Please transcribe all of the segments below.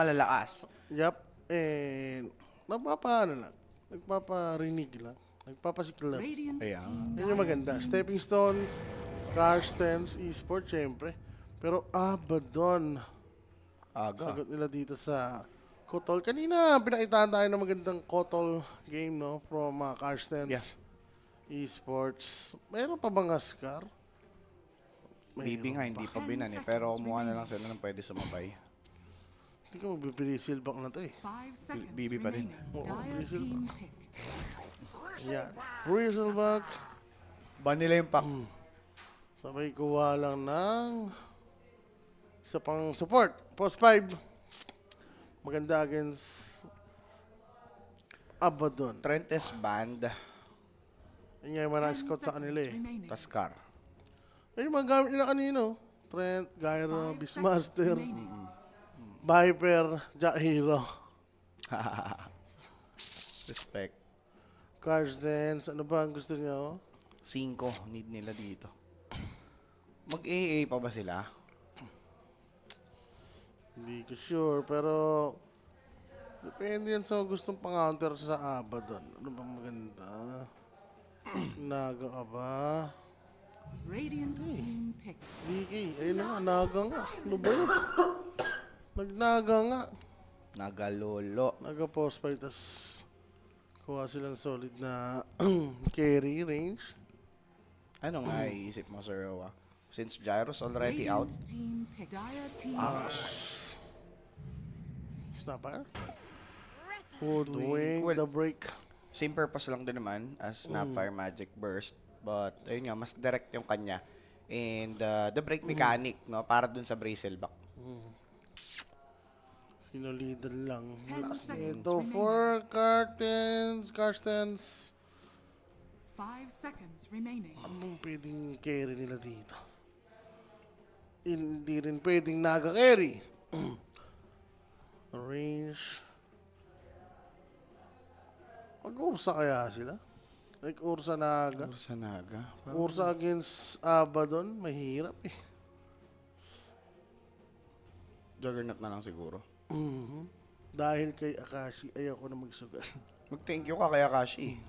malalakas. Yup. And nagpaparinig lang. Nagpapasiklab. Ayan. Yan yung maganda. Stepping Stone, Carstens, Esport, syempre. Pero Abaddon, Aga. sagot nila dito sa Kotol. Kanina, pinakitaan tayo ng magandang Kotol game, no? From Carstens Esports. Mayroon pa bang Ascar? BB nga, hindi pa binan eh. Pero kumuha na lang sila ng pwede sumabay. Hindi ka magbibili silbak na to eh. BB pa din. Oo, Bristleback. Yan. Bristleback. Ban nila yung pack. Sabay kuha lang ng isa pang support. Post 5. Maganda against Abaddon. Trentes Band. Yan nga yung mga scout sa kanila eh. Taskar. Yan yung mga gamit nila kanino. Trent, Gyro, Beastmaster, Viper, Jack Hero, Respect. Carstens. Ano ba ang gusto niyo? 5 need nila dito. Mag-AA pa ba sila? Hindi ko sure, pero depende yan sa gustong pang-counter sa Abaddon. Ano ba maganda? Naga ka ba? Radiant team pick. DK, ayun na nga, naga nga. Ano ba yun? Nagnaga nga. Nagalolo. Naga-post fight, tas kuha silang solid na carry range. Ano nga iisip mo, Sir Roa? Since Gyro's already out, Radiant team pick. Dire team Snapper. Hoodwink Well, the break. same purpose lang din naman as Snapfire Magic Burst. But, ayun nga, mas direct yung kanya. And the break mechanic, no? Para dun sa Bristleback. Sinulidan lang. 10 Last seconds nito for Carstens. 5 seconds remaining. Anong pwedeng carry nila dito? Hindi rin pwedeng naga carry. Range. Mag-ursa kaya sila? Like Ursa Naga? Ursa Naga. Ursa against Abaddon, mahirap eh. Juggernaut na lang siguro. Dahil kay Akashi, ayoko na magsugal. Mag-thank you ka kaya Kashi.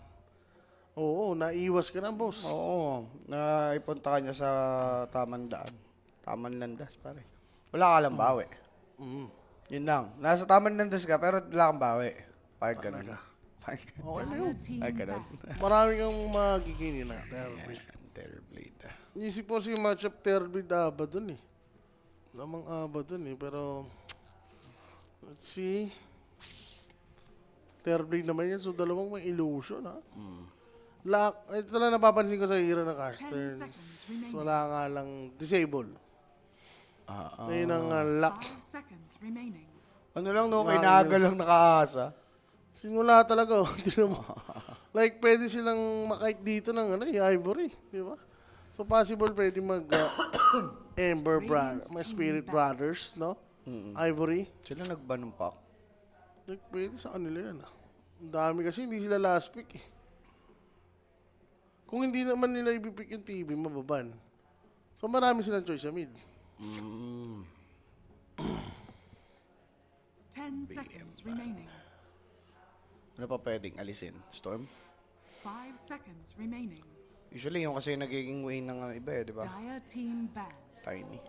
Oo, naiwas ka na, boss. Oo, naipunta ka niya sa tamang daan. Tamang landas, pare. Wala ka lang bawi. Yun lang. Nasa tamang landas ka, pero wala kang bawi. Pahit ka nun. Pahit ka. Okay na Dire yun. team Pahit ka nun. back. Marami kang magiging na. Terrorblade. Terrorblade. Isip po si matchup Terrorblade Abaddon eh. Lamang Abaddon eh, pero let's see. Terrorblade naman yan, so dalawang may illusion ha. Lock, ito lang napapansin ko sa hero ng 10 casters. seconds remaining. Wala nga lang disable. Ayun ang lock. 5 seconds remaining. Ano lang no, kay Naga lang nakaasa. Simula talaga, oh. Tingnan mo. Like, pwede silang makait dito ng Ivory, di ba? So, possible pwede mag Ember Brothers, may Spirit Brothers, no? Ivory. Sila nagban ng pack. Like, pwede sa kanila yan, ah. Ang dami kasi, hindi sila last pick, eh. Kung hindi naman nila ipipick yung TV, mababan. So, marami silang choice sa mid. 10 seconds remaining. Ano pa pwedeng alisin? Storm? 5 seconds remaining. Usually yung kasi nagiging way ng iba eh, di ba? Dire team ban. Tiny.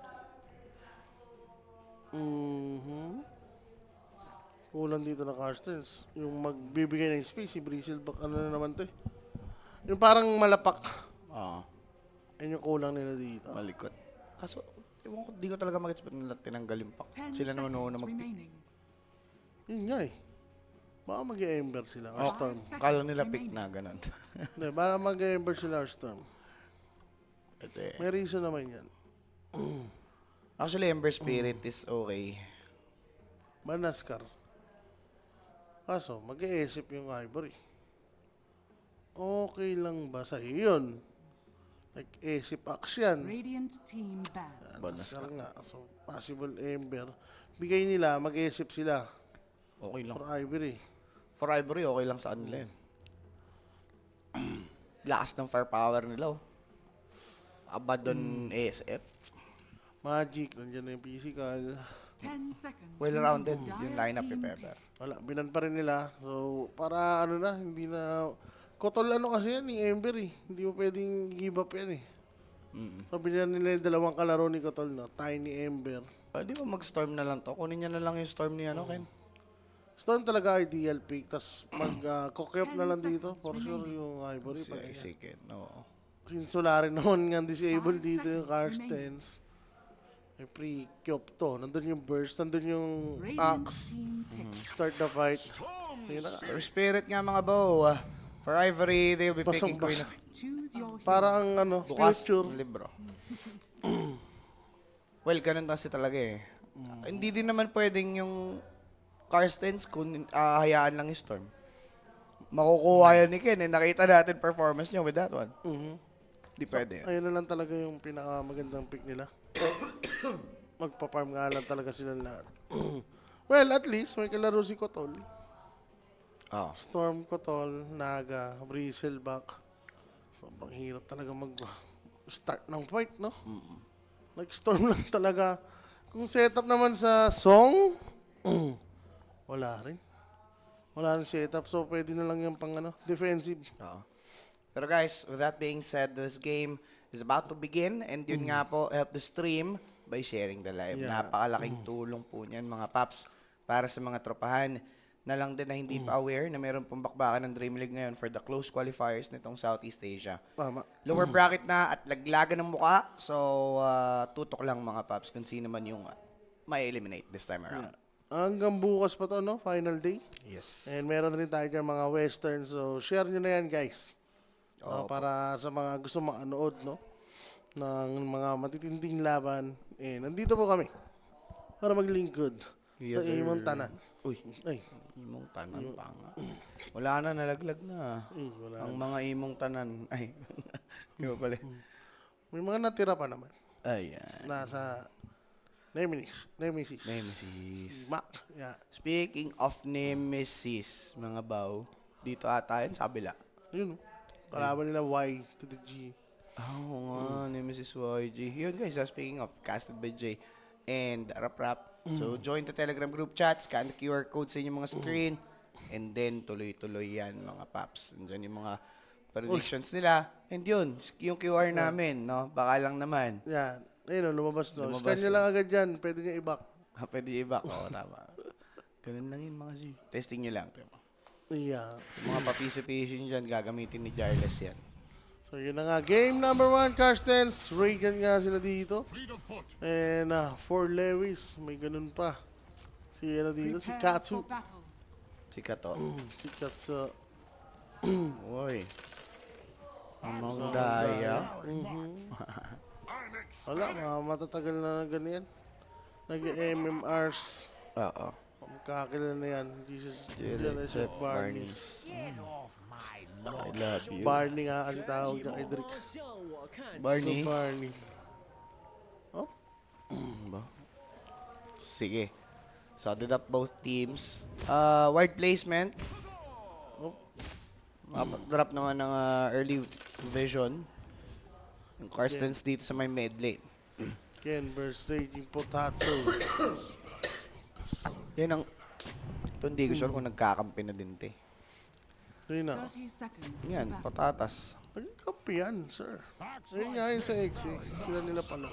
Kulang dito na Carstens. Yung magbibigay ng space, si Bristleback, ano na naman to eh. Yung parang malapak. Oo. Yan yung kulang nila dito. Malikot. Kaso, ewan ko, di ko talaga mag-expect nila tinanggal yung pack. 10 Sila naman seconds una mag-pick. remaining. Yun nga eh. Baka mag-ember sila or Storm. Kala nila pick na, ganun. Hindi, baka mag-ember sila or Storm. Ete. May reason naman yan. Actually, Ember Spirit is okay. Manaskar. Kaso, mag-iisip yung Ivory. Okay lang ba sa yun? Like, isip action. Radiant team ban. Manaskar nga. So, possible ember. Bigay nila, mag-iisip sila. Okay lang. For Ivory. For Ivory, okay lang sa kanila yun. Lakas ng firepower nila, oh. Abaddon ASF. Magic, nandiyan na yung physical. 10 seconds. Well-rounded remaining. yung Dire lineup ni team Pepper. Wala, binan pa rin nila. So, para ano na, hindi na... Kotol ano kasi yan, ni Ember eh. Hindi mo pwedeng give up yan eh. So, binan nila yung dalawang kalaro ni Kotol, no? Tiny Ember. Pwede mo mag-storm na lang to. Kunin niya na lang yung storm ni ano, Ken. Storm talaga ideal pick. Tapos mag-cook na lang dito. For sure yung Ivory. Si, Pag si Ken, oo. Insularin naman nga disabled 5 dito yung seconds Karstens. May pre-cube to. Nandun yung burst, nandun yung Radiant axe. team pick. Start the fight. Yun na. Storm Spirit nga mga bow. For Ivory, they'll be picking Queen Basang-basa. of Choose your hero. Parang ano, Bukas future. ng libro. Well, ganun kasi talaga eh. Hindi din naman pwedeng yung Karstens kung hayaan lang yung Storm. Makukuha yan ni Ken eh. Nakita natin performance niya with that one. Hindi pwede yan. Ayun na lang talaga yung pinakamagandang pick nila. Magpa-farm nga lang talaga sila lahat. Well, at least may kalaro si Kotol. Oo. Storm, Kotol, Naga, Bristleback. Sobrang hirap talaga mag-start ng fight, no? Storm lang talaga. Kung setup naman sa song, wala rin. Wala rin setup. So, pwede na lang yung pang defensive. Oo. Pero guys, with that being said, this game is about to begin. And yun nga po, help the stream by sharing the live. Yeah. Napakalaking tulong po niyan mga paps para sa mga tropahan na lang din na hindi pa aware na meron pong bakbakan ng Dream League ngayon for the close qualifiers nitong Southeast Asia. Tama. Lower bracket na at laglagan ng muka. So, tutok lang mga paps kung sino man yung may eliminate this time around. Hanggang bukas pa to, no? Final day. Yes. And meron rin tayo dyan mga western. So, share nyo na yan, guys. Para sa mga gusto makanood, no? Ng mga matitinding laban. Nandito po kami. Para maglingkod. Yes, sa sir. imong tanan. Uy, Ay, imong tanan pa nga. Wala na, nalaglag na. wala. Ang mga imong tanan. Ay, iba pala. May mga natira pa naman. Ayan. Nasa Nemesis. Nemesis. Mac. Yeah. Speaking of Nemesis, mga baw, dito ata yun, sa kabila. Yun, no? Kalaban nila Y to the G. Oo nga, Nemesis YG. Yun guys, speaking of, casted by Jay and Rap. So, join the Telegram group chat, scan the QR code sa inyong mga screen, and then tuloy-tuloy yan, mga paps. Andyan yung mga predictions nila. And yun, yung QR namin, no? Baka lang naman. Yan. Ayun, no, lumabas, no? Lumabas, Scan nyo lang agad yan. Pwede nyo i-back. Pwede iba. Oo, tama. Ganun lang yun, mga G. Testing nyo lang. Pero, Yeah. yung mga papisi-pisi nyo dyan, gagamitin ni Jarles yan. So, yun na nga. Game number 1, Karstens. Radiant nga sila dito. And for Lewis, may ganun pa. Si ano dito, si Prepare Katsu. for battle. Sika to. Si Katsu. Uy. Amang daya. Wala, mga matatagal na ganyan. Nag-MMRs. Oo. Magkakilala na yan. Jesus, Joseph Barney. Barnes. I love you. Barney nga kasi tawag niya kay Drake. Barney. Barney. Oh, Ba? Sige. Sorted up both teams. Wide placement. oh. Drop naman ng early vision. Yung Karstens dito sa may mid lane. Ken versus Raging Potatso. Yan ang... Ito hindi ko sure kung nagkakampi na din, te. Yun na. 30 seconds to Yan, battle. patatas. Nagkapi yan, sir. Ayun nga yun sa X eh. Sila nila pala.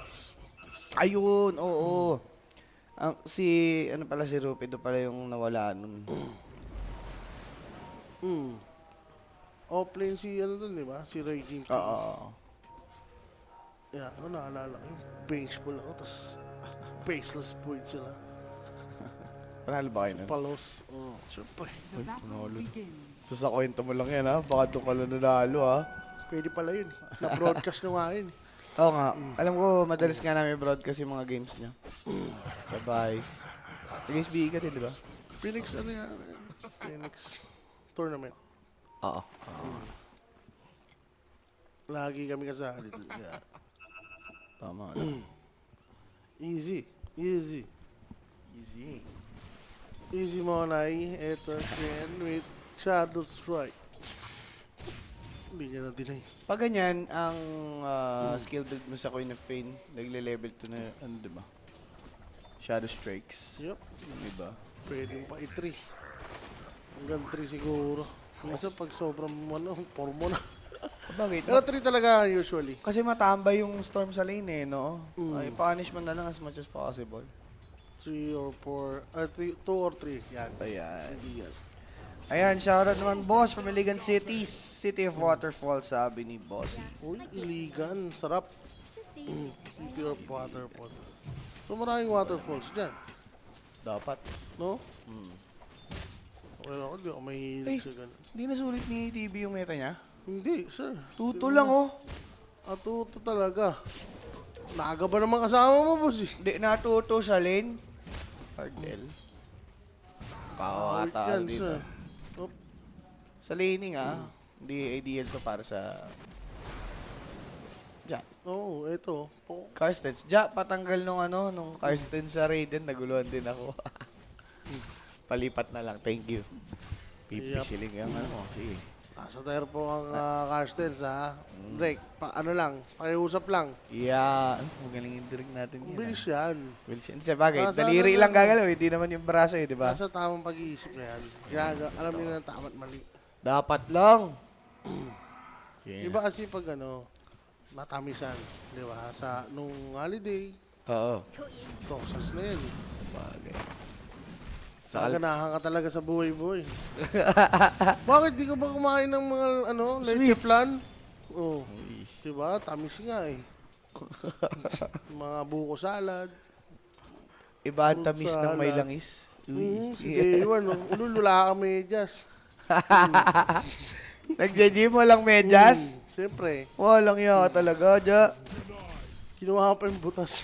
Ayun, oo. Ang ano pala si Rupido pala yung nawala nun. Offlane si ano dun, di ba? Si Raging. Oo. Yeah, ako naalala ko. Yung benchful ako, tapos faceless point sila. Panalo ba kayo nun? Palos. Oh, syempre. The battle begins. So sa kwento mo lang yan ha, baka doon ka lang nanalo ha. Pwede pala yun. Na-broadcast nyo nga yun. Oo nga, alam ko madalas nga namin broadcast yung mga games niya. Sa Vice. Against BE ka din, di ba? Phoenix, ano yan? Phoenix tournament. Oo. Lagi kami kasali dito. Yeah. Tama. Easy. Easy. Easy. Easy Monay. Ito, Ken with Shadow Strike. Hindi niya na dinay. Pag ganyan, ang skill build mo sa Queen of Pain, nagle-level 2 na, ano diba? Shadow Strikes. Yup. Diba? Pwede pa i-3. Hanggang 3 siguro. Minsan pag sobrang 4 mo na. Bakit? Pero 3 talaga usually. Kasi matambay yung Storm sa lane eh, no? Ay, punish mo na lang as much as possible. 3 or 4. 2 or 3. Yan. Ayan. Hindi yan. Ayan, shoutout naman, boss, from Iligan Cities. City of Waterfalls, sabi ni Bossy. Uy, Iligan. Sarap. City of Waterfalls. So maraming waterfalls dyan. Dapat. No? Well, ako di ako mahilig sa ganun. Hindi nasulit ni TV yung meta niya? Hindi, sir. Tuto lang, oh. Atuto talaga. Naga ba naman kasama mo, boss eh? Hindi natuto sa lane. Hardel. Pao Out ata yan, dito. sir. Oop. Sa laning, Hindi ideal to para sa... Ja. Oo, eto. Oh. Karstens. Ja, patanggal nung Karstens sa Raiden. Naguluhan din ako. Palipat na lang. Thank you. Yup. Pipisilin yung mo. Sige. Nasa tayo po ang Carstens, ha? Break. Ano lang, pakiusap lang. Yeah. Magaling yung drink natin yan. Bilis yan. Wilson. Sa bagay, Nasa daliri ano lang gagalaw. Hindi naman yung braso eh, di ba? Nasa tamang pag-iisip na yan. Alam niyo na tama at mali. Dapat lang. Iba kasi pag matamisan, di ba? Nung holiday, Oo. success na yan. Bagay. Ganahan ka talaga sa buhay-buhay. Bakit di ka ba kumain ng mga leche Sweets. flan? Oh, di ba? Tamis nga eh. Mga buko salad. Iba ang Fruit tamis ng may salad. langis. Si Day-One, ululula ka medyas. Nagja-gym mo lang medyas? Siyempre, Walang yaka talaga, Ja. kinuha pa yung butas.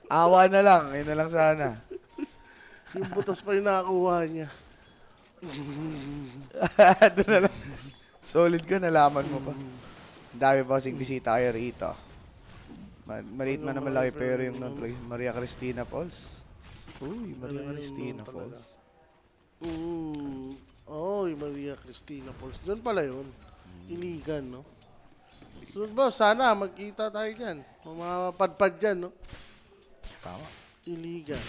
Awa na lang. Yun na lang sana. Yung butas pa yung nakakuha niya. Doon na lang. Solid ka, nalaman mo pa. Ang dami pa kasing bisita kayo rito. Maliit man naman laki pero yung Maria Cristina Falls. Uy, Maria Cristina talaga. Falls. Oh, yung Maria Cristina Falls. Doon pala yun. Iligan, no? So, boss, sana magkita tayo dyan. Mga padpad dyan, no? Tama. Iligan.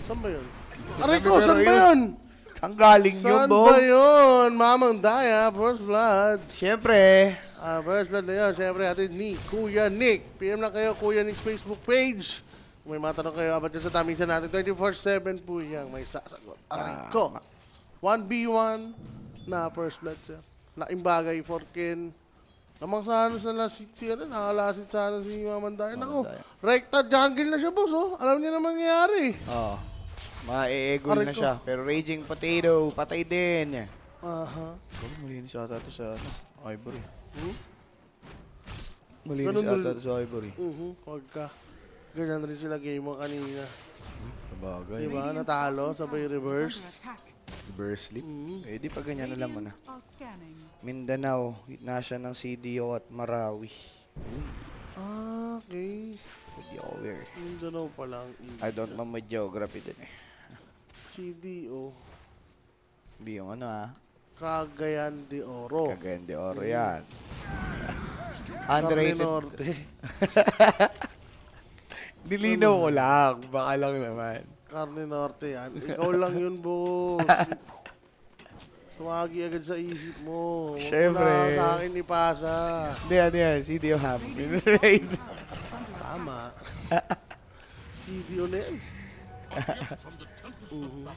Saan ba yun? Aray ko, saan ba yun? Ang galing yun, Saan Bo. ba yun? Mamang Daya, First Blood. Siyempre. First Blood na yun. Siyempre, atin ni Kuya Nick. PM na kayo, Kuya Nick's Facebook page. Kung may matanong kayo, abat dyan sa tamisan natin. 24/7 po yan. May sasagot. Aray ko. 1v1 na First Blood siya. Laking bagay for Ken. Namang sana sa lasit siya na. Nakalasit sana si Mamang Daya. Naku, rekta jungle na siya, boss. Oh. Alam niya na mangyayari. Oo. Maeegol Aray na ko. siya. Pero Raging Potato, patay din. Aha. Malinis ata ito sa Ivory. Hmm? Malinis Ganun ata din. ito sa Ivory. Huwag ka. Ganyan rin sila game mo kanina. Sabagay. Diba? Natalo, sabay reverse. Reverse sleep. Eh, di pa ganyan na lang muna. Are scanning. Mindanao, nasa ng CDO at Marawi. Okay. Hindi ako aware. Mindanao pa lang. I don't know my geography din eh. CDO. Hindi yung Cagayan de Oro. Cagayan de Oro yan. Carne Underrated. Norte. Nilinaw ko lang. Baka lang naman. Carne Norte yan. Ikaw lang yun, boss. Sumagi agad sa isip mo. Huwag mo Syempre. na sa akin ipasa. Hindi, ano yan. CDO ham. Tama. CDO na yan.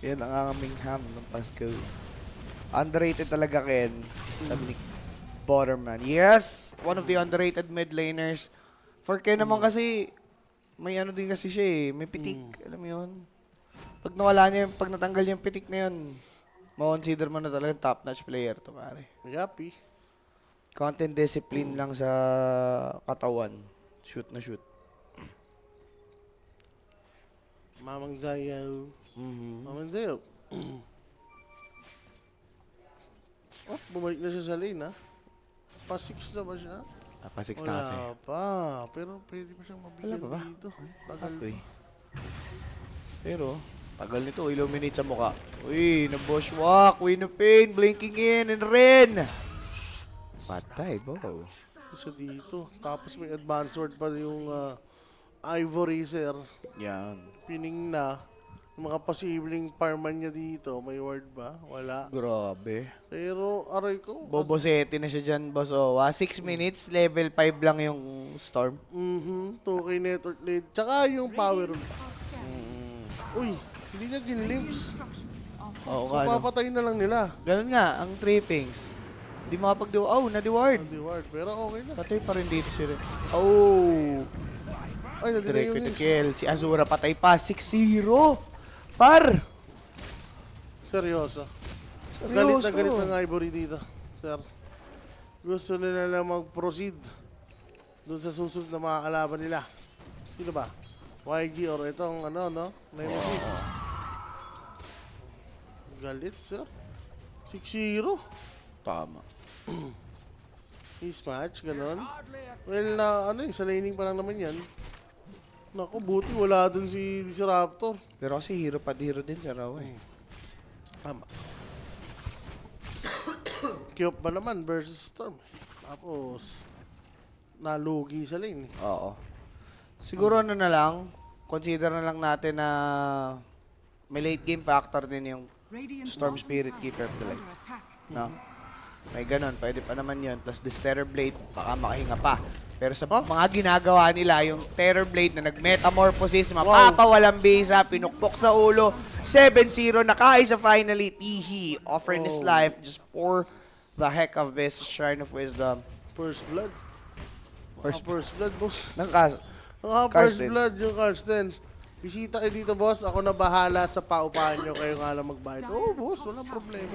Yan ang aming ham ng Pasko. Underrated talaga, Ken. Sabi ni Botterman. Yes! One of the underrated mid laners. For Ken naman kasi, may ano din kasi siya eh. May pitik. Alam mo yun? Pag nawala niya, pag natanggal niya yung pitik na yun, ma-consider mo na talaga top-notch player to, pare. Yapi. Content discipline lang sa katawan. Shoot na shoot. Mamang Zayaw. Mhm. Mamang Zayaw. Oh, bumalik na siya sa lane, ha? Pa-6 na ba siya? Pa 6 na kasi. Wala pa. Pero pwede pa siyang mabigyan Wala pa ba? dito. Tagal. Okay. Pero, tagal nito, illuminate sa mukha. Uy, na-bushwalk, Queen of Pain, blinking in, and rin. Patay, bo. Isa dito. Tapos may advance word pa yung Ivory, sir. Yan. Pining na. Yung mga posibleng farman niya dito, may ward ba? Wala. Grabe. Pero, aray ko. Bobosete na siya dyan, boss Owa. 6 minutes, level 5 lang yung Storm. 2K network lead. Tsaka yung power. Radiant are scanning. Uy, hindi niya ginlimps. Structures are Oo So, nga, no? papatayin na lang nila. Ganun nga, ang trippings. Hindi makapag-do. Oh, na-deward. Hindi ward, pero okay na. Patay pa rin dito si Ren. Oh! Ay, nandito Direct yung with the news. kill. Si Azura patay pa. 6-0. Par! Seryoso. Seryoso. Galit na galit ng Ivory dito, sir. Gusto nila na mag-proceed doon sa susunod na mga kalaban nila. Sino ba? YG or itong ano, no? Nemesis. Galit, sir. 6-0. Tama. His match, ganon. Well, na ano sa laning pa lang naman yan. Naku, buti wala dun si Raptor. Pero kasi hero pa hero din sa Raw eh. Tama. Kyop ba naman versus Storm? Tapos, nalugi sa lane. Oo. Siguro ano na lang, consider na lang natin na may late game factor din yung Radiant Storm bottom Spirit tower Keeper is play. under attack. No? May ganun, pwede pa naman yun. Plus this Terror Blade, baka makahinga pa. Pero sa mga ginagawa nila, yung Terror Blade na nag-metamorphosis, mapapawalang bisa, pinukpok sa ulo, 7-0, nakaisa finally, Tihi, offering his life just for the heck of this Shrine of Wisdom. First blood. First- First blood, boss. First Karstens. blood yung Karstens. Bisita kayo dito, boss. Ako na bahala sa paupahan nyo. Kayo nga lang magbayad. Oh, boss, walang problema.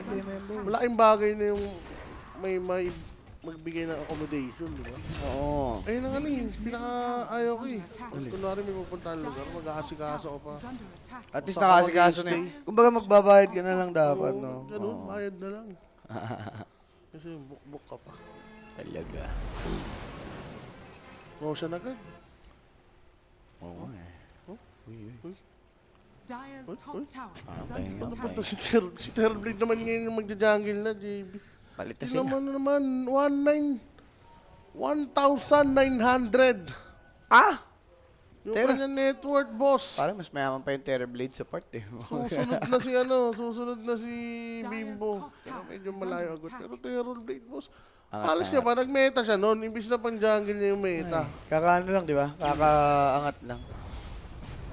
Malaking bagay na yung may magbigay ng accommodation, di ba? Oo. Ayun ang ano yun, pinaka-ayaw ko eh. Kunwari may pupuntahan lugar, mag-aasikaso ko pa. Is under attack. At least Saka nakasikaso na mag-stay. yun. Kumbaga magbabayad ka na lang dapat, Oo, no? ganun, Oo. bayad na lang. Kasi book ka pa. Talaga. Motion agad. Oo eh. Dire's top tower is Okay, under Ano attack. pa to si Terrorblade naman ngayon yung magja-jungle na, JB. Palit na Tingnan sila. mo na naman, 1,900. Ah! Yung Terra. kanyang net worth, boss. Parang mas mayaman pa yung Terror Blade support eh. Susunod na si Bimbo. Pero medyo malayo agad. Pero Terrorblade, boss. Angat Alas niya ba, nag-meta siya noon, imbis na pang jungle niya yung meta. Kakaano lang, di ba? Kakaangat lang.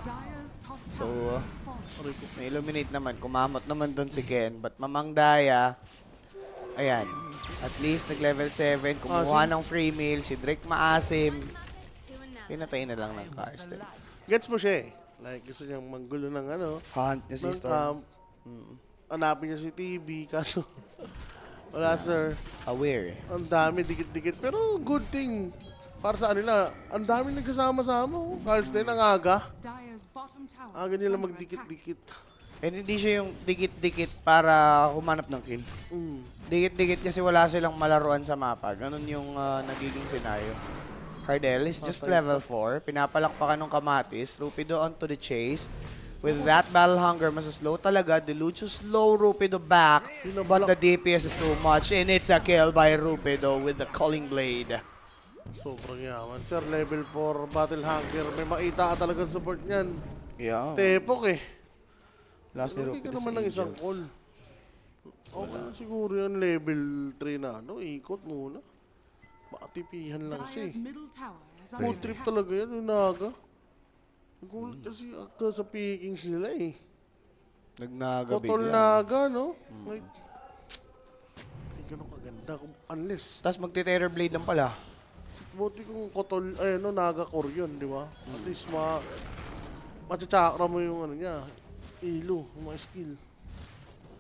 Dire's top So, tower is falling. may illuminate naman. Kumamot naman doon si Ken. But Mamang Daya, ayan. At least nag-level 7. Kumuha ng free meal. Si Drake maasim. Pinatay na lang ng Karstens. Gets mo siya eh. Like, gusto niyang manggulo ng ano, Hunt niya si ng Storm. hanapin niya si TB, kaso wala sir. Aware eh. Ang dami, dikit-dikit. Pero good thing. Para sa kanila, ang dami nagsasama-sama. Oh. Karsten, ang aga. Dire's bottom tower Aga is nila under attack. magdikit-dikit. And hindi siya yung dikit-dikit para kumanap ng kill. Dikit-dikit kasi wala silang malaruan sa mapa. Ganun yung nagiging scenario. Cardell is just level 4. Pinapalakpakan ng kamatis. Rupido onto the chase. With that battle hunger, masaslow talaga. Delucio slow Rupido back. But the DPS is too much. And it's a kill by Rupido with the Calling Blade. Sobrang yaman. Sir, level 4 battle hunger. May makita ka talagang support niyan. Yeah. Tepok eh. Last ni Hindi ka Rupido naman ng isang Angels. call. Okay, siguro yan level 3 na. No, ikot muna. Baka tipihan lang siya Dire's eh. middle tower is Food under trip attack. talaga yan, yung naga. Nagulat kasi ako sa pickings nila eh. Nagnaga Kotol bigla. naga, no? Like, hindi ganun kaganda. Unless, Tapos magti-Terror Blade lang pala. buti kung kotol, ay no, naga core yun, di ba? At least matsachakra mo yung ano niya, ilo, yung mga skill.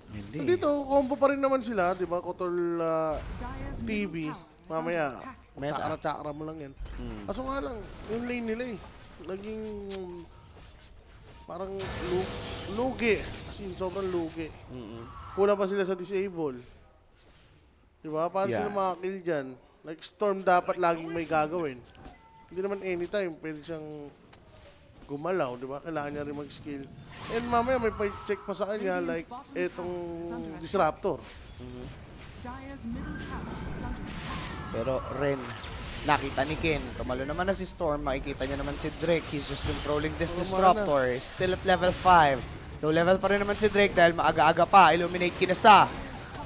Hindi. Dito, combo pa rin naman sila, di ba? Kotol Dire's TV, middle tower is under mamaya, attack. Meta. tsakra-tsakra mo lang yan. Kaso nga lang, yung lane nila eh, naging parang lugi. As in, sobrang lugi. Kulang pa sila sa disable. Di ba? Paano Yeah. sila makakill dyan? Like, Storm dapat laging may gagawin. Hindi naman anytime, pwede siyang gumalaw, di ba? Kailangan niya rin mag-skill. And mamaya may check pa sa kanya, like, etong Disruptor. Dire's middle tower is under attack. Pero Ren, nakita ni Ken. Tumalo naman na si Storm. Makikita niya naman si Drake. He's just controlling this Tumama na. Disruptor. Still at level 5. Low level pa rin naman si Drake dahil maaga-aga pa. Illuminate kinasa.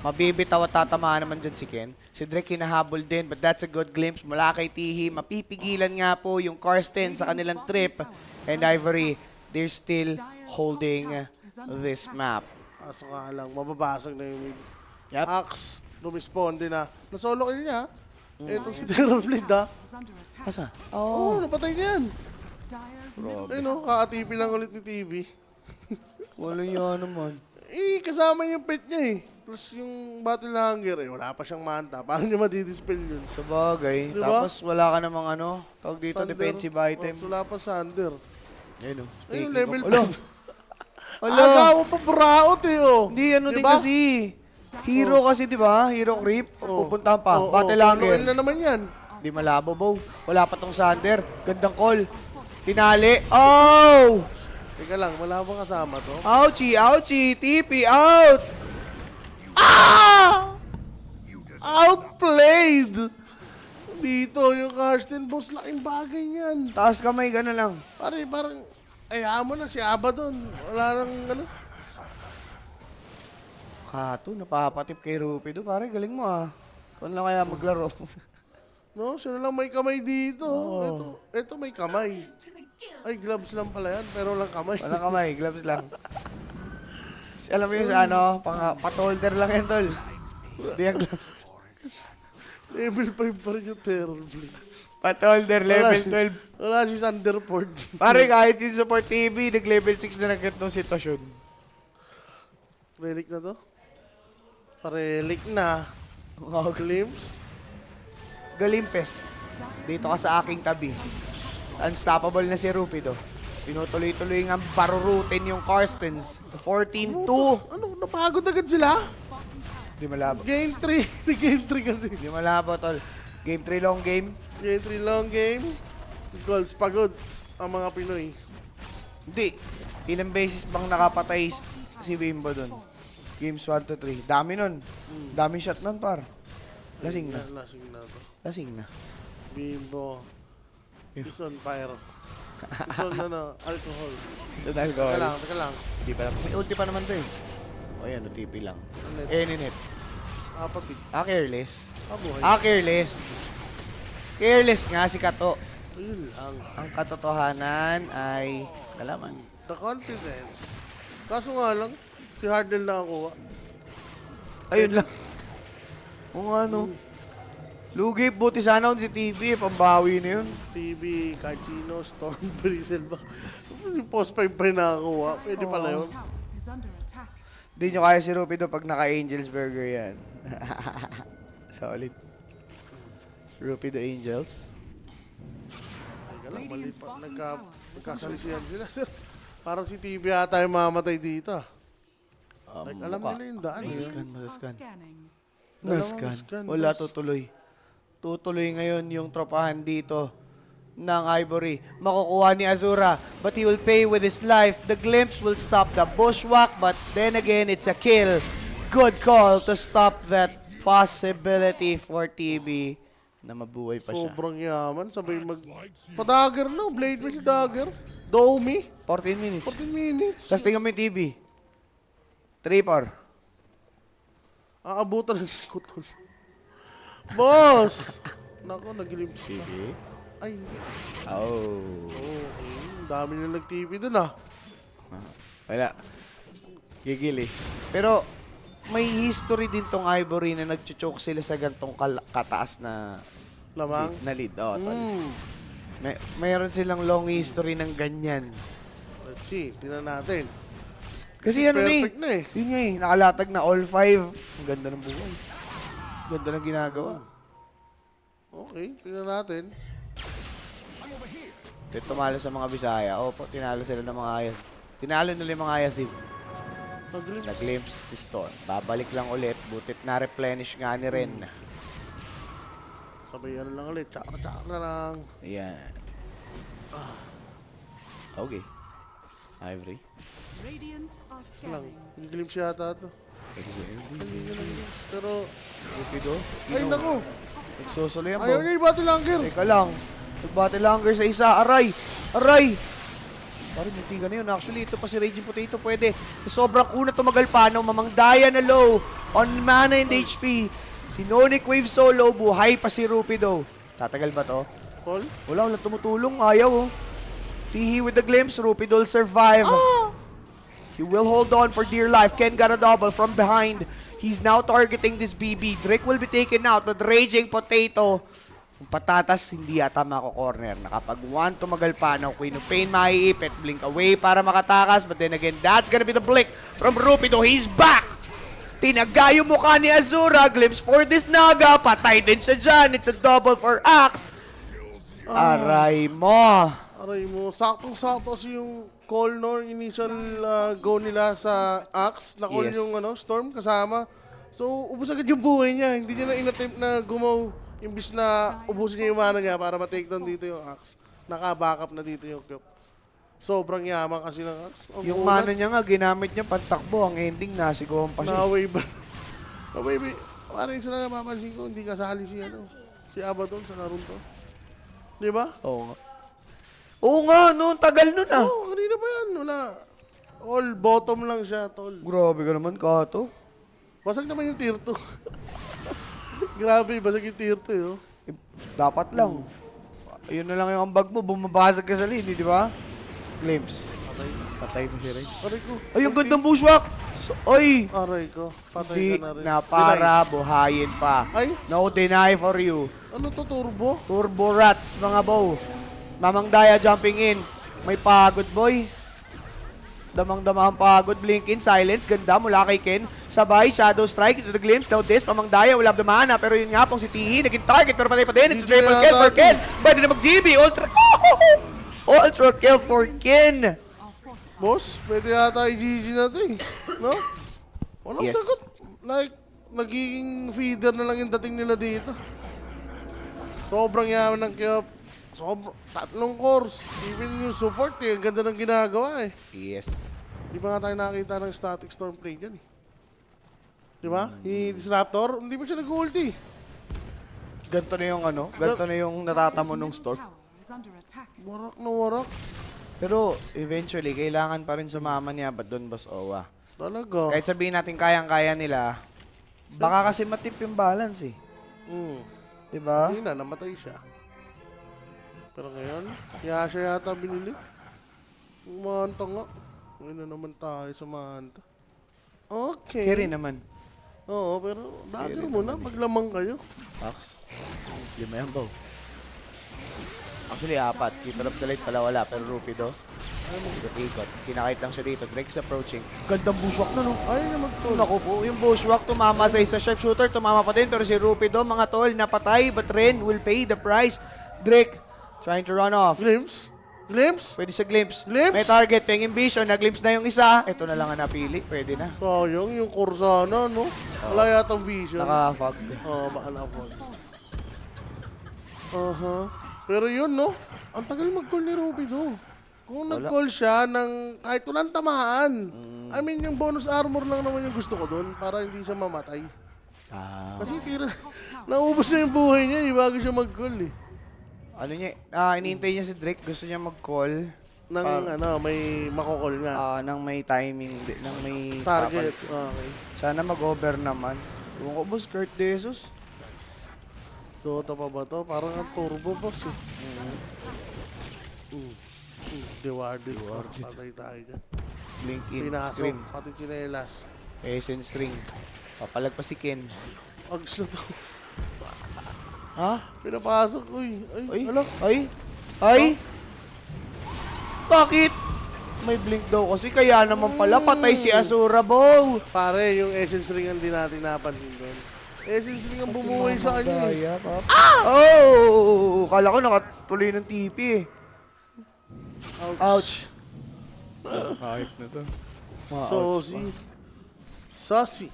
Mabibitaw at tatamaan naman dyan si Ken. Si Drake hinahabol din, but that's a good glimpse mula kay Tihi. Mapipigilan nga po yung Karsten sa kanilang trip. And Ivory, they're still holding this map. Kaso nga lang, mababasag na yung mid. Yep. Axe, lumisponde na. Nasolo kill niya. Ito si Terrorblade ha. Is under attack. Asa? Oo, napatay niya yan. Dire's middle Ayun o, kakatipi lang ulit ni TV. Wala yan naman. Kasama yung pet niya eh. Plus yung Battle Hunger wala pa siyang manta. Paano niya madidispel yun? Sa bagay. Diba? Tapos wala ka namang ano, tawag dito, Thunder. defensive item. Oh, wala pa Sander. Ayun o. Ayun, level Alo. 5. Agawa pa braot eh oh. Hindi, ano din Diba? kasi. Hero kasi, di ba? Hero creep. Oh. Pupuntahan pa. Oo, Battle oo. Hunger. Solo na naman yan. Di malabo, Bo. Wala pa tong Sander. Gandang call. Tinali. Oh! Teka lang, wala bang kasama to? Ouchie, ouchie. TP out. Ah! Outplayed! Dito yung Karsten, boss, laking bagay niyan. Taas kamay ka na lang. Pare, parang, ayaw mo na si Aba doon. Wala nang, ano. Kato, napapatip kay Rupido. Pare, galing mo ah. Kung lang kaya maglaro. No, siya na lang may kamay dito. Ito may kamay. Ay, gloves lang pala yan, pero lang kamay. Walang kamay, gloves lang. Alam mo yung sa ano, pat-holder lang yan, tol. Hindi yung gloves. Level 5 pa rin yung Terrorblade. Pat-holder, level 12. Wala si Sanderford. Pare, kahit yung support TV, nag-level 6 na nagkatong sitwasyon. Relic na to? Relic na. Wow. Glimpse. Galimpes. Dito ka sa aking tabi. Unstoppable na si Rupido. Tinutuloy-tuloy nga parurutin yung Karstens. 14-2. Ano, napagod agad sila? Di malabo. Game 3. Game 3 kasi. Di malabo, tol. Game 3 long game. Game 3 long game. Goals pagod ang mga Pinoy. Hindi. Ilang beses bang nakapatay si Bimbo dun? Games 1 to 3. Dami nun. Dami shot nun, par. Lasing na. Lasing na to. Lasing na. Bimbo. Is on fire. Is on alcohol. So dahil ko. Teka lang. Hindi pa naman. May ulti pa naman to eh. O yan, OTP lang. Net. Net. Apatid. Careless. Abuhay. Careless. Careless nga si Kato. Ayun lang. Ang katotohanan ay kalaman. The confidence. Kaso nga lang, si Hardel nakakuha. Ayun lang. Kung ano. Lugi, buti sana kung si TV, pambawi na yun. TV, Casino, Storm, Brisel ba? Yung post 5 pa yung nakakuha. Pwede pala yun. tower is under attack. Hindi nyo kaya si Rupido pag naka-Angels Burger yan. Solid. Rupido Angels. Teka lang, mali pa. Nagkasalisihan sila, sir. Parang si TV ata yung mamatay dito. Like, alam nila yung daan. Masaskan, Are masaskan. scanning. Dalawang Naskan. scan, Wala, boss. tutuloy. Tutuloy ngayon yung tropahan dito ng Ivory. Makukuha ni Azura, but he will pay with his life. The glimpse will stop the bushwhack, but then again, it's a kill. Good call to stop that possibility for TB na mabuhay pa siya. Sobrang yaman. Sabay Pa-dagger na. Blade with dagger. Domi. 14 minutes. 14 minutes. Tapos tingnan mo yung TB. 3-4. Aabutan ng kutol. Boss! Nako, nag-glimpse na. Ay, hindi. Oh. Okay. Ang dami na nag-TV dun ah. Wala. Gigil eh. Pero, may history din tong Ivory na nag-choke sila sa gantong kataas na Lamang. lead. Oh, tol. Hmm. Mayroon silang long history ng ganyan. Let's see. Tingnan natin. Kasi ano Perfect na eh. Yun nga eh. Nakalatag na all 5. Ang ganda ng buhay. Ganda ng ginagawa. Okay. Tingnan natin. Dito tumalo sa mga Bisaya. Opo, tinalo sila ng mga Ayas. Tinalo nila yung mga Ayasib. Nag-glimpse. Nag-glimpse si Storm. Babalik lang ulit. Butit na-replenish nga ni Ren. Sabay ano lang ulit. Tsaka lang. Ayan. Okay. Ivory. Radiant are Lang. scanning. Nag-glimpse yata ito. Pero, Rupido. ay nako. Nagsusulo yan, Ayaw bro. niya yung battle hunger. Teka lang. Nag-battle hunger sa isa. Aray! Aray! Parang munti ka na yun. Actually, ito pa si Raging Potato pwede. Sobrang una tumagal pa, no? Mamangdaya na low on mana and HP. Si Nonic Wave solo, buhay pa si Rupido. Tatagal ba to? Call? Wala tumutulong. Ayaw, oh. Tihi with the glimpse, Rupido will survive. He will hold on for dear life. Ken got a double from behind. He's now targeting this BB. Drake will be taken out, but Raging Potato, kung patatas, hindi yata mako-corner. Nakapag one tumagal pa, no, Queen of Pain maiipit. Blink away para makatakas, but then again, that's gonna be the blink from Rupido. He's back! Tinaga yung mukha ni Azura. Glimpse for this Naga. Patay din siya dyan. It's a double for Axe. Aray mo. Aray mo, saktong-sakto kasi yung call no, initial go nila sa Axe, na call Yes. yung Storm kasama. So, ubus agad yung buhay niya. Hindi niya na inattempt na gumaw. Imbis na ubusin niya yung mana niya para ma-take down dito yung Axe. Naka-backup na dito yung Kyop. Sobrang yaman kasi ng Axe. Ang Yung ulat, mana niya nga, ginamit niya pantakbo. Ang ending, nasigawan pa siya. na-away ba? Na-away ba? Parang isa na napapansin ko, hindi kasali si si Abaddon sa laro to. Di ba? Oo nga. Oo nga, no. Tagal nun ah. Oo, kanina pa yan. Wala. All bottom lang siya, tol. Grabe ka naman, Kato. Basag naman yung tier 2. Grabe, basag yung tier 2, yo. Eh, dapat lang. Ayun na lang yung ambag mo. Bumabasag ka sa lead, di ba? Glimpse. Patay mo si Ray. Aray ko. Ay, yung gandang bushwhack! Ay! Aray ko. Patay Di ka na rin. na para buhayin pa. Ay, No deny for you. ano to, turbo? Turbo Rats, mga bow. Mamang Daya jumping in. May pagod, boy. Damang-dama ang pagod. Blink in, silence. Ganda mula kay Ken. Sabay, Shadow Strike. Into the glimpse. Now this, Mamang Daya. Wala the mana. Pero yun nga pong si Tihi. Naging target. Pero patay pa din. It's a triple kill for Ken. Pwede na mag-GB. Ultra. Ultra kill for Ken. Boss, pwede yata i-GG na to eh. No? Walang Yes. sagot. Like, nagiging feeder na lang yung dating nila dito. Sobrang yaman ng Kyop. Tatlong cores. Even yung support eh. Ang ganda ng ginagawa eh. Yes. Di ba nga tayo nakita ng static storm play dyan eh. Di ba? Yung Disruptor, hindi ba siya nag-ulti? Ganto na yung ano. Ganto na yung natatamo nung store. Tower is under attack. Warak na warak. Pero eventually, kailangan pa rin sumama niya doon, Boss Owa. Talaga. Kahit sabihin natin kayang-kaya nila, baka kasi matip yung balance eh. Diba? Hindi na, namatay siya. Pero ngayon, siya yata binili. Manta nga. Ngayon na naman tayo sa manta. Okay. Carry naman. Oo, pero dagger mo na, maglamang kayo. Fox. Lima yan, Bo. Actually, apat. Keeper of the light pala wala. Pero Rupido, ikot-ikot. Kinakait lang siya dito. Drake's approaching. Gandang bushwhack na, no? Ay na magtol. Naku po, yung bushwhack tumama sa isa sharpshooter. Tumama pa din. Pero si Rupido, mga tol, napatay. But Ren will pay the price. Drake, trying to run off. Glimpse? Glimpse? Pwede sa glimpse. Glimpse? May target, Pengin Vision. Na-glimpse na yung isa. Ito na lang ang napili. Pwede na. Sayang, yung Corsana, no? Wala yatang vision. Naka-fog. Oo, baka na po. Pero yun, no? Ang tagal mag-call ni Rubido. Kung nag-call siya ng kahit walang tamaan. I mean, yung bonus armor lang naman yung gusto ko doon para hindi siya mamatay. Ah. Kasi tira, naubos na yung buhay niya, bago siya mag-call eh. Ano niya, iniintay niya si Drake. Gusto niya mag-call. Nang may makokol nga. Nang may timing, nang may Target. papalit. Okay. Sana mag-over naman. Kung ko, boss, Kurt Jesus. Dota pa ba to? Parang ang turbo boss eh. Dewarded. Patay tayo dyan. Blink in, Pinasok. scream, Pati chinelas. essence ring. Papalag pa si Ken. Ags na to. Ha? Pinapasok. Uy. Ay. Ay, Ala. ay, ay. Bakit? May blink daw kasi, kaya naman pala patay si Azura, Bow. Pare, yung essence ring ang di natin napansin doon. Essence ring ang bumuhay sa kanya eh. Daya, pap. Oh! Kala ko nakatuloy ng TP eh. Ouch. Kahit na to. Saucy. Saucy.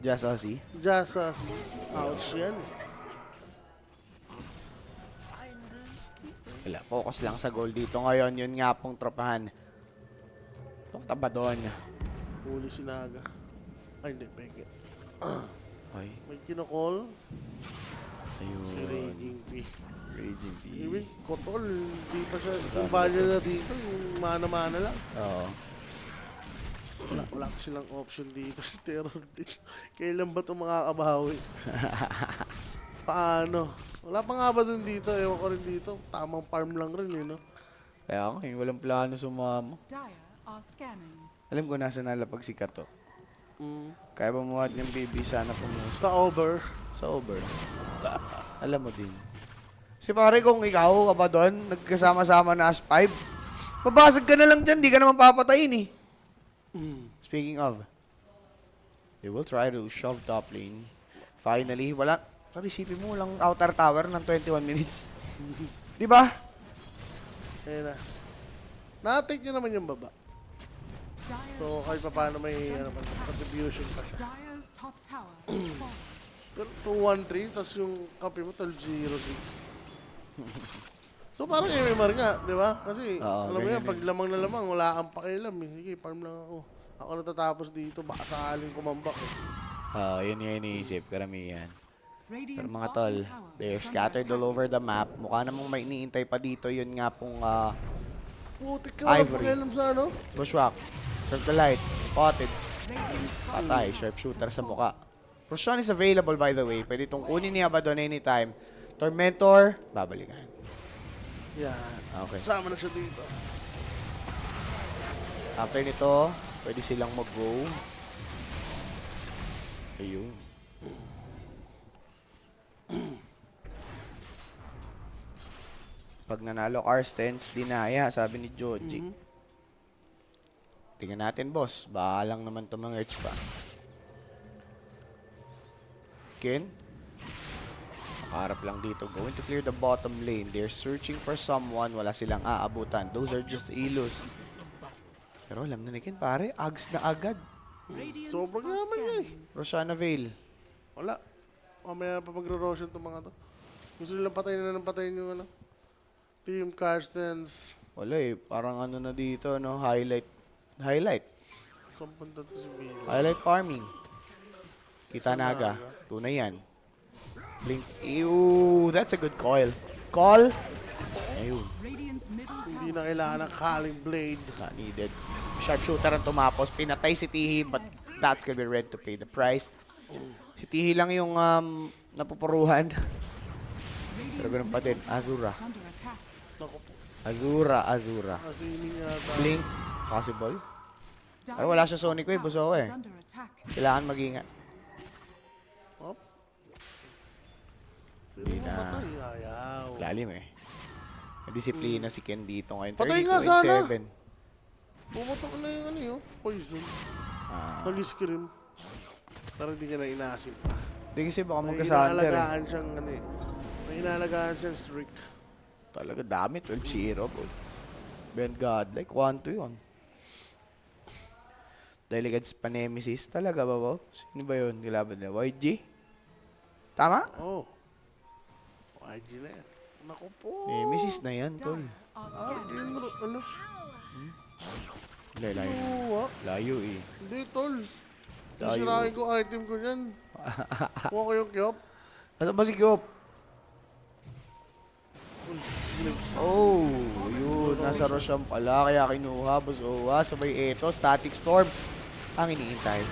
Just Aussie. Just saucy. Ouch yan. Wala, focus lang sa goal dito ngayon. Yun nga pong tropahan. Punta ba doon? Huli si Naga. Ay, hindi. Peke. Ay. May kinokall. Si Raging P. Raging B. Even Kotol, di pa siya, yung value na dito, yung mana-mana lang. Oo. Wala silang option dito si Terror din. Kailan ba ito makakabawi? Paano? Wala pa nga ba dun dito? Ewan ko rin dito. Tamang farm lang rin no? Kaya ako, walang plano sumama. Dire are scanning. Alam ko nasa nalapag si Kato. Mm. Kaya bumuhat yung baby, sana pumusok. Sa over. Sa over. Alam mo din. Si pare, kung ikaw ka ba doon, nagkasama-sama na as 5, babasag ka na lang dyan, di ka naman papatayin eh. Speaking of, they will try to shove top lane. Finally, wala. Pero isipin mo lang outer tower ng 21 minutes. Di ba? Ayun na. Na-take niya naman yung baba. Dire's So, kahit pa paano may contribution pa siya. Dire's top tower is falling. Pero 2-1-3, tapos yung kape mo 12-0-6. So parang MMR nga, di ba? Kasi Oo, alam mo yan, ganyan pag lamang na lamang, wala kang pakialam eh. Sige, farm lang ako. Ako natatapos dito, baka sakaling kumambak eh. Yun yung iniisip, karamihan. Pero Radiant's mga bottom tol, tower they're is under scattered all attack. over the map. Mukha namang may iniintay pa dito. Yun nga pong Putik ka, wala Ivory. pakialam sa ano? bushwhack. Turn the light. Spotted. Radiant's Patay. Sharpshooter sa muka. Roshan is available by the way. Pwede itong kunin ni Abaddon anytime. Tormentor, babalikan. Yan. Okay. Kasama na siya dito. After nito, pwede silang mag-go. Ayun. Pag nanalo Karstens, dinaya, sabi ni Joji. Tingnan natin, boss. Baka lang naman itong mga hits pa. Ken? Nakaharap lang dito. Going to clear the bottom lane. They're searching for someone. Wala silang aabutan. Those are just ilus. Pero alam na ni Ken, pare. Ags na agad. Radiant Sobrang are naman niya eh. scanning. Rosana Vale. Wala. Mamaya pa magro-roshan itong mga to. Gusto nilang patayin na ng patayin yung ano. Team Karstens. Wala eh. Parang ano na dito, no? Highlight. Saan punta to si Bigo? Highlight farming. Kita naga. Tunay yan. Blink. Ew, that's a good call. Call. Ayun. Radiant's middle Hindi tower na kailangan ng calling blade. Not needed. Sharpshooter ang tumapos. Pinatay si Tihi, but that's gonna be ready to pay the price. Si Tihi lang yung napupuruhan. Pero ganun pa din. Azura. is under attack. Naku po. Azura. Kasi hindi yata. Blink. Possible. Dire's Ay, wala siya Sonic top Wave. Buso ako tower eh. is under attack. Kailangan mag-ingat. Hop. Hindi na. Matay. Ayaw. Lalim eh. May disiplina si Ken dito ngayon. Patay nga sana. 32-7. Pumatok na yung ano yun. Poison. Nag-scream. Pero hindi ka na inaasim pa. Hindi kasi baka May magka-sander eh. inaalagaan siyang ano eh. May inaalagaan siyang streak. Talaga dami. 12-0 po. Ben God. Like 1-2 yun. Delegates Panemesis. Talaga ba ba? Sino ba yun? Nilaban niya. YG? Tama? Oh. YG na yan. Naku po. Nemesis na yan, tol. Dire are scanning. Ano? Layo. Luwa. Layo eh. Hindi, tol. Tayo. Sisirain ko item ko yan. Kuha ko yung kyop. Nasaan ba si Gyop? Oh, yun. Nasa Roshan pala. Kaya kinuha. Busowa. Sabay eto. Static Storm. Ang iniintay.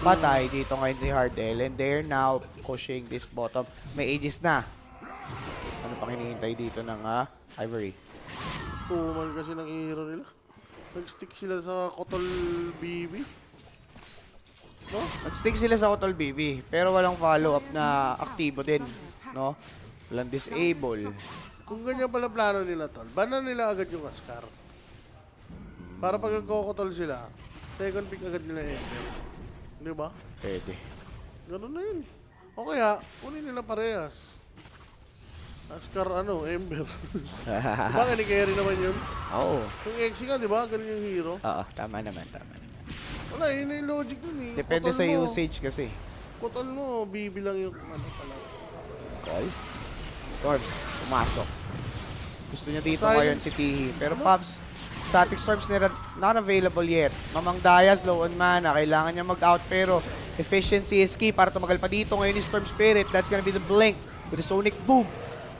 Patay dito ngayon si Hardel. And they're now pushing this bottom. May ages na. Ano pang iniintay dito ng Ivory? Tumal kasi ng hero nila. Nag-stick sila sa Kotol BB. No? Nag-stick sila sa Kotol BB. Pero walang follow-up na aktibo din. No? Walang disable. Kung ganyan pala plano nila, tol, banan nila agad yung Askar. Para pag nagkokotol sila, second pick agad nila Ember. Di ba? Pwede. Ganun na yun. O kaya, kunin nila parehas. Askar, Ember. Diba, kani-carry naman yun? Oo. Yung Exy nga, di ba? Ganun yung hero. Oo, tama naman, tama naman. Wala, yun na yung logic nun eh. Depende Kotol sa mo, usage kasi. Kotol mo, BB lang yung pala. Call. Storm, pumasok. Gusto niya dito Silence. ngayon si Tihi. Pero Pops, Static Storms nila not available yet. Mamang Dayas, low on mana. Kailangan niya mag-out pero Efficiency is key para tumagal pa dito. Ngayon yung Storm Spirit. That's gonna be the blink with the Sonic Boom.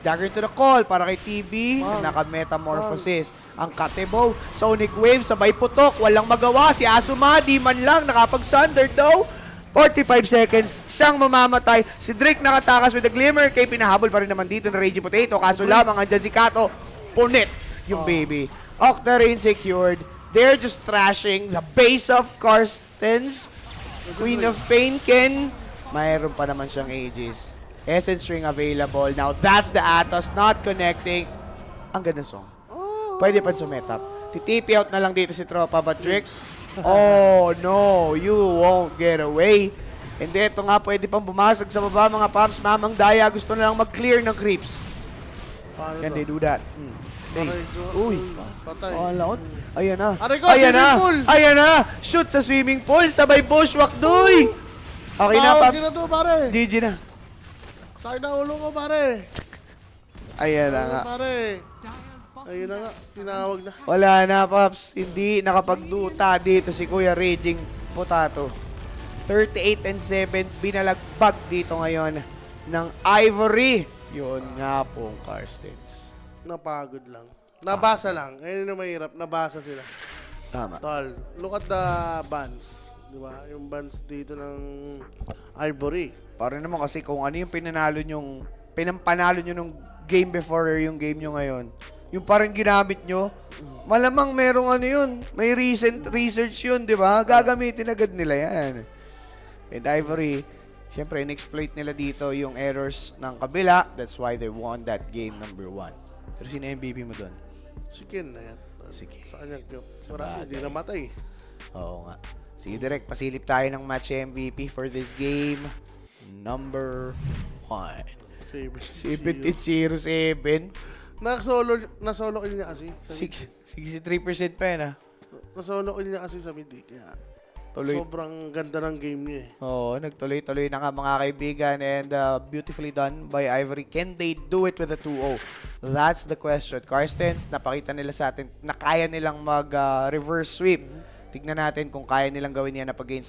Dagger into the call para kay TB. Naka-metamorphosis. Ang Katebo. Sonic Wave, sabay putok. Walang magawa. Si Asuma, di man lang nakapag-sunder though. 45 seconds, siyang mamamatay. Si Drake nakatakas with the Glimmer. Kay pinahabol pa rin naman dito ng Raging Potato. Kaso lamang andyan si Kato. Punit yung baby. Octarine secured. They're just trashing the base of Karstens. Queen of Pain, Ken. Mayroon pa naman siyang Aegis. Essence Ring available. Now, that's the Atos not connecting. Ang ganda song. Pwede pa sumetap. Titipi out na lang dito si Tropa, but Drix, oh no, you won't get away. And ito nga, pwede pang bumasag sa baba mga Pops. Mamang Daya gusto na lang mag-clear ng creeps. Paano Can to? they do that? Hey. Aray ko. Uy. Patay. Oh, ang laot. Ayan na. Aray ko, Ayan na. swimming pool. Ayan na. Shoot sa swimming pool. Sabay bushwhack, doy. Okay na, Tawag Pops. na to, pare. GG na. Sakit na ulo ko, pare. Ayan na nga. Pare. Dire's bottom Ayun na nga, barracks are tinawag na. Wala na, Pops. Hindi nakapagduta dito si Kuya Raging Potato. 38-7. Binalagbag dito ngayon ng Ivory. Yun nga pong Karstens. Napagod lang. Nabasa lang. Ayun yung mahirap. Nabasa sila. Tama. Tol, look at the bands. Di ba? Yung bands dito ng Ivory. Parang naman kasi kung ano yung pinampanalo nyo nung game before or yung game nyo ngayon, yung parang ginamit nyo, malamang merong ano yun, may recent research yun, di ba? Gagamitin agad nila yan. And Ivory, syempre, in-exploit nila dito yung errors ng kabila. That's why they won that game number 1. Pero sino MVP mo doon? Si Ken na yan. Sige. Sa kanya, marami, hindi namatay. Oo nga. Sige, direct, pasilip tayo ng match MVP for this game. Number 1. 17-07. Nasolo kill niya kasi. 63% pa yan, ah. Nasolo kill niya kasi sa mid. Kaya Tuloy. sobrang ganda ng game niya eh. Oo, nagtuloy-tuloy na nga mga kaibigan and beautifully done by Ivory. Can they do it with a 2-0? That's the question. Karstens, napakita nila sa atin na kaya nilang mag-reverse sweep. Tignan natin kung kaya nilang gawin yan up against